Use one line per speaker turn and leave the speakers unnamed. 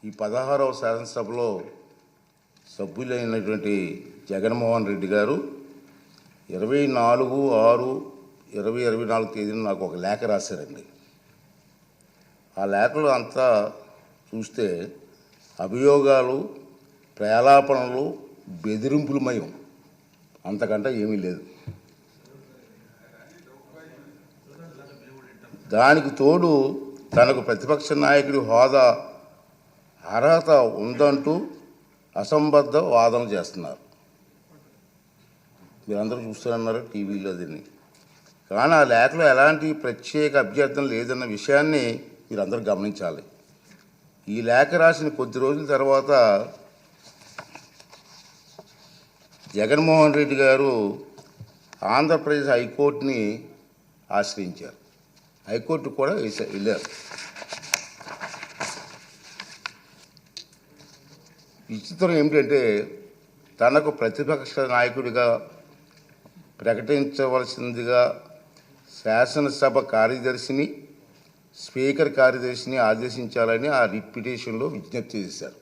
ఈ 16వ శాసనసభలో సభ్యులైనటువంటి జగన్మోహన్ రెడ్డి గారు 24/6/2024 తేదీన నాకు ఒక లేఖ రాశారండి. ఆ లేఖలో అంతా చూస్తే అభియోగాలు, ప్రలాపనలు, బెదిరింపులమయం, అంతకంటే ఏమీ లేదు. దానికి తోడు తనకు ప్రతిపక్ష నాయకుడి హోదా అర్హత ఉందంటూ అసంబద్ధ వాదన చేస్తున్నారు. మీరందరూ చూస్తున్నారు టీవీలో దీన్ని. కానీ ఆ లేఖలో ఎలాంటి ప్రత్యేక అభ్యర్థన లేదన్న విషయాన్ని మీరందరూ గమనించాలి. ఈ లేఖ రాసిన కొద్ది రోజుల తర్వాత జగన్మోహన్ రెడ్డి గారు ఆంధ్రప్రదేశ్ హైకోర్టుని ఆశ్రయించారు. హైకోర్టు కూడా వెళ్ళారు. విచిత్రం ఏమిటంటే తనకు ప్రతిపక్ష నాయకుడిగా ప్రకటించవలసిందిగా శాసనసభ కార్యదర్శిని, స్పీకర్ కార్యదర్శిని ఆదేశించాలని ఆ రిట్ పిటిషన్లో విజ్ఞప్తి చేశారు.